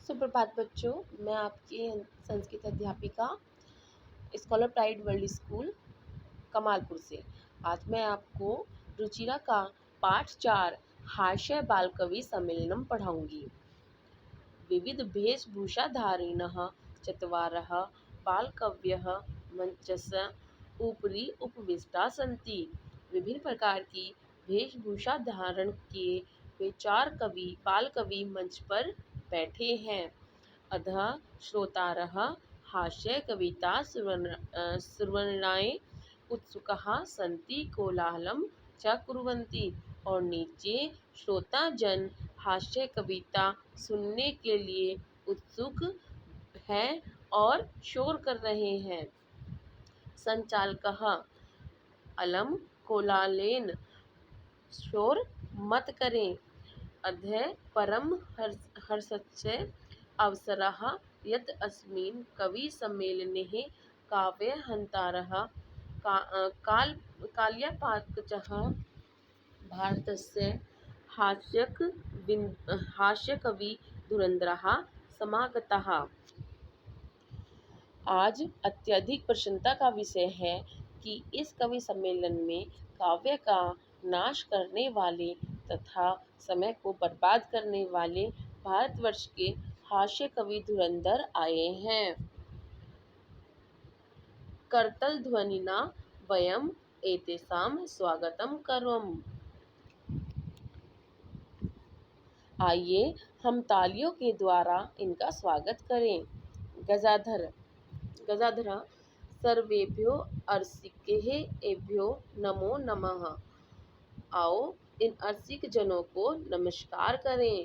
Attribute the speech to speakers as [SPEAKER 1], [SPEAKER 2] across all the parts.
[SPEAKER 1] सुप्रभात बच्चों, मैं आपकी संस्कृत अध्यापिका scholar pride world school Kamalpur से। आज मैं आपको रुचिरा का पाठ 4 हास्य बाल कवि सम्मेलनम पढ़ाऊंगी। विविध वेशभूषाधारिणः चत्वारः बालकवयः मंचस्य उपरि उपविष्टा सन्ति। विभिन्न प्रकार की वेशभूषा धारण किए वे 4 बाल कवि मंच पर बैठे हैं। अधः श्रोतारः हास्य कविता श्रवणाय उत्सुकाः सन्ति कोलाहलं च कुर्वन्ति। और नीचे श्रोता जन हास्य कविता सुनने के लिए उत्सुक हैं और शोर कर रहे हैं। संचालकः अलम कोलाहलेन शोर मत करें। अधः परम हर्षस्य अवसरः यत् अस्मिन् कवि सम्मेलने काव्यहन्तारः काल्यापाकचः भारतस्य हास्यकविधुरन्धरः समागताः। आज अत्यधिक प्रसन्नता का विषय है कि इस कवि सम्मेलन में काव्य का नाश करने वाले तथा समय को बर्बाद करने वाले भारतवर्ष के हास्य कवि धुरंधर आए हैं। करतल ध्वनिना वयम एतेषां स्वागतम करोम। आइए हम तालियों के द्वारा इनका स्वागत करें। गजाधर सर्वेभ्यो अर्सिकेः एभ्यो नमो नमः। आओ इन अर्सिक जनों को नमस्कार करें।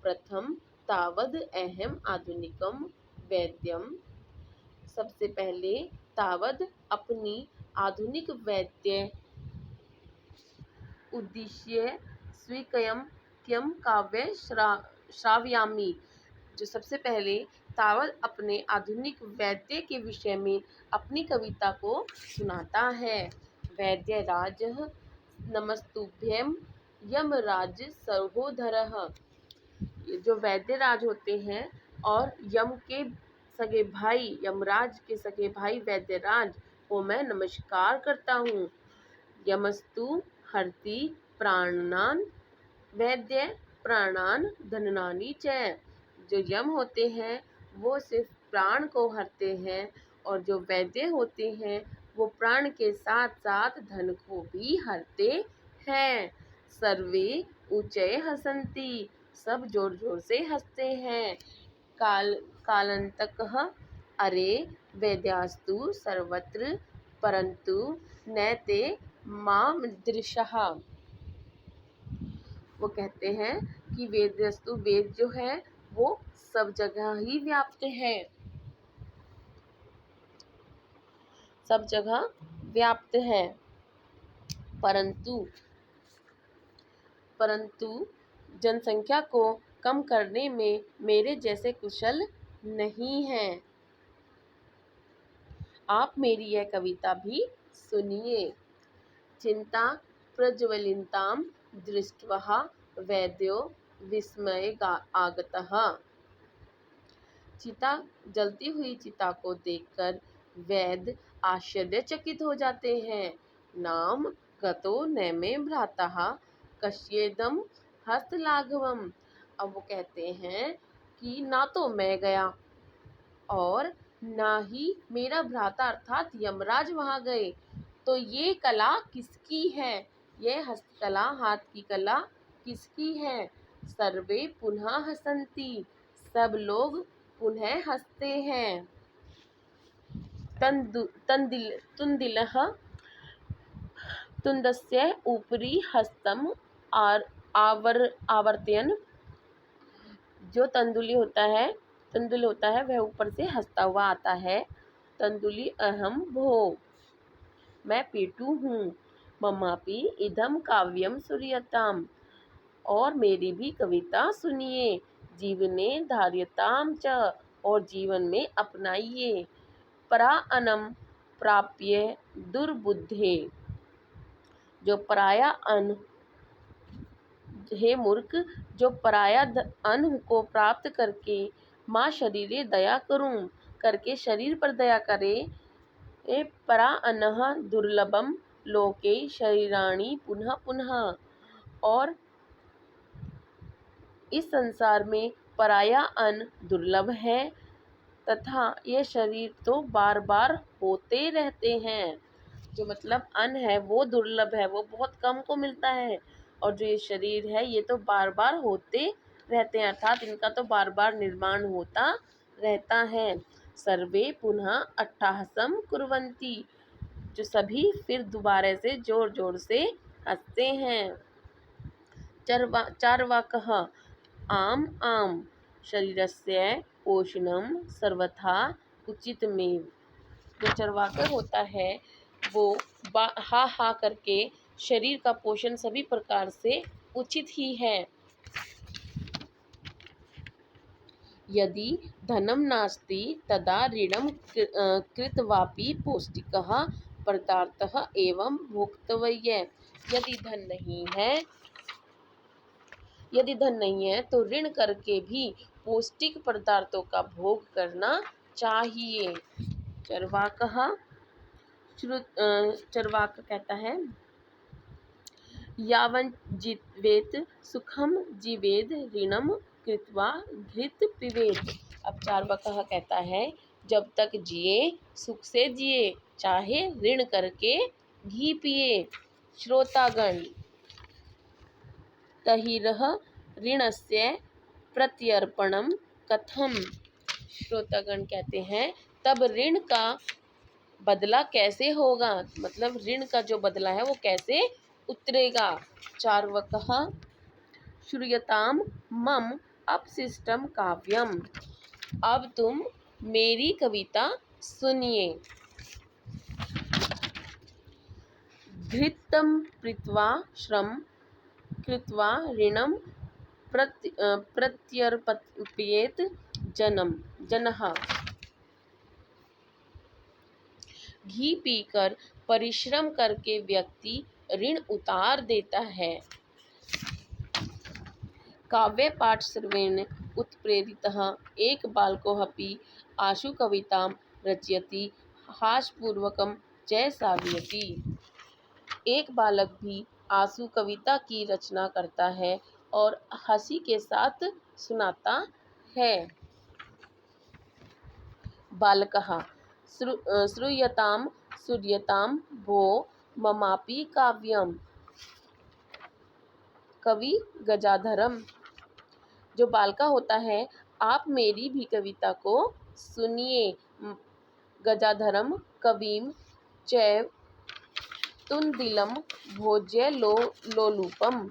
[SPEAKER 1] प्रथम तावद अहम आधुनिकम वैद्यम। सबसे पहले तावद अपनी आधुनिक वैद्य उद्देश्य स्वीकयम क्यम काव्य श्रावयामि। जो सबसे पहले तावद अपने आधुनिक वैद्य के विषय में अपनी कविता को सुनाता है। वैद्यराज नमस्तुभ्यं यमराज सहोदरः। जो वैद्यराज होते हैं और यम के सगे भाई, यमराज के सगे भाई वैद्यराज को मैं नमस्कार करता हूँ। यमस्तु हरति प्राणान वैद्य प्राणान धनानि च। जो यम होते हैं वो सिर्फ प्राण को हरते हैं और जो वैद्य होते हैं वो प्राण के साथ साथ धन को भी हरते हैं। सर्वे ऊंचे हसंती। सब जोर जोर से हंसते हैं। कालांतकः अरे वैद्यास्तु सर्वत्र परंतु नैते माम दृशः। वो कहते हैं कि वेदस्तु वेद जो है वो सब जगह ही व्याप्त है, सब जगह व्याप्त है, परंतु जनसंख्या को कम करने में मेरे जैसे कुशल नहीं हैं। आप मेरी यह कविता भी सुनिए। चिंता प्रज्वलितां दृष्ट्वा वैद्यो विस्मय आगतः। चिता जलती हुई चिता को देखकर वैद्य आश्चर्यचकित हो जाते हैं। नाम गतो नैमे भ्रातः कस्येदं हस्तलाघवम्। अब वो कहते हैं कि ना तो मैं गया और ना ही मेरा भ्राता अर्थात यमराज वहाँ गए, तो ये कला किसकी है, ये हस्तकला, हाथ की कला किसकी है। सर्वे पुनः हसंती। सब लोग पुनः हंसते हैं। तुंदस्य ऊपरी हस्तम आवर्तयन्। जो तंदुली होता है वह ऊपर से हंसता हुआ आता है। तंदुली अहम भो। मैं पेटू हूँ। ममापि इदम काव्यम सूर्यताम। और मेरी भी कविता सुनिए। जीवने धार्यताम च। और जीवन में अपनाइए। पराअन्नं प्राप्य दुर्बुद्धे। जो पराया अन्न, हे मूर्ख, जो पराया अन्न को प्राप्त करके माँ शरीरे दया करूं करके शरीर पर दया करे। ए परा अनः दुर्लभम लोके शरीराणि पुनः पुनः, और इस संसार में पराया अन्न दुर्लभ है तथा ये शरीर तो बार बार होते रहते हैं। जो मतलब अन्न है वो दुर्लभ है, वो बहुत कम को मिलता है, और जो ये शरीर है ये तो बार बार होते रहते हैं, अर्थात इनका तो बार बार निर्माण होता रहता है। सर्वे पुनः अट्टहासम कुर्वन्ति, जो सभी फिर दोबारा से जोर जोर से हंसते हैं। चार्वाकः आम आम शरीरस्य पोषणम सर्वथा उचितमेव। जो चरवाका होता है वो हा हा करके शरीर का पोषण सभी प्रकार से उचित ही है। यदि धनम नास्ति तदा ऋणम कृतवापि पौष्टिकः पदार्थः एवं भोक्तव्य। यदि धन नहीं है तो ऋण करके भी पौष्टिक पदार्थों का भोग करना चाहिए। चरवाक कहता है यावन् जीवेत सुखम जीवेद ऋणम कृत्वा घृत पिबेत। अब चार्वाक कहता है जब तक जिए सुख से जिए, चाहे ऋण करके घी पिए। श्रोतागण तहिरह ऋणस्य प्रत्यर्पणम कथम। श्रोतागण कहते हैं तब ऋण का बदला कैसे होगा, मतलब ऋण का जो बदला है वो कैसे उतरेगा। चार्वकः श्रूयताम मम अपशिष्टम काव्यम। अब तुम मेरी कविता सुनिए। घृतं पीत्वा श्रम कृत्वा ऋणम प्रत्यर्पयेत जनः। घी पीकर परिश्रम करके व्यक्ति ऋण उतार देता है। काव्य पाठ श्रवेण उत्प्रेरितः एक बालकोऽपि आशु कवितां रचयति हास्यपूर्वकं च श्रावयति। एक बालक भी आंसू कविता की रचना करता है और हंसी के साथ सुनाता है। बालकः श्रूयतां भो ममापि काव्यम। कवि गजाधरम। जो बालका होता है आप मेरी भी कविता को सुनिए। गजाधरम कविम चैव तुंदिलम भोज्य लोलूपम।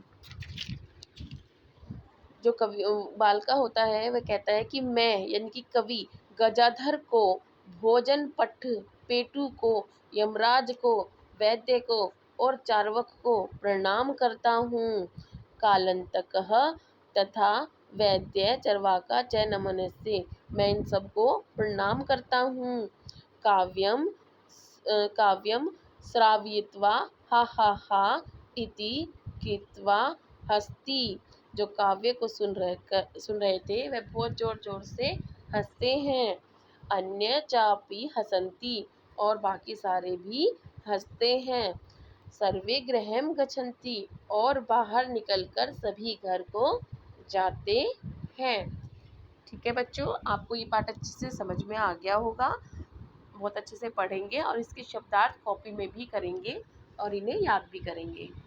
[SPEAKER 1] जो कवि बालका होता है वह कहता है कि मैं यानी कि कवि गजाधर को, भोजन पट्ट पेटू को, यमराज को, वैद्य को और चार्वक को प्रणाम करता हूँ। कालंतकः तथा वैद्य चरवाका च नमनस्य। मैं इन सबको प्रणाम करता हूँ। काव्यम श्रावयित्वा हा हा हा इति कृत्वा हस्ति। जो काव्य को सुन रहे थे वह बहुत जोर जोर से हंसते हैं। अन्य चापी हसंती, और बाकी सारे भी हंसते हैं। सर्वे गृहं गच्छन्ति, और बाहर निकलकर सभी घर को जाते हैं। ठीक है बच्चों, आपको ये पाठ अच्छे से समझ में आ गया होगा। बहुत अच्छे से पढ़ेंगे और इसके शब्दार्थ कॉपी में भी करेंगे और इन्हें याद भी करेंगे।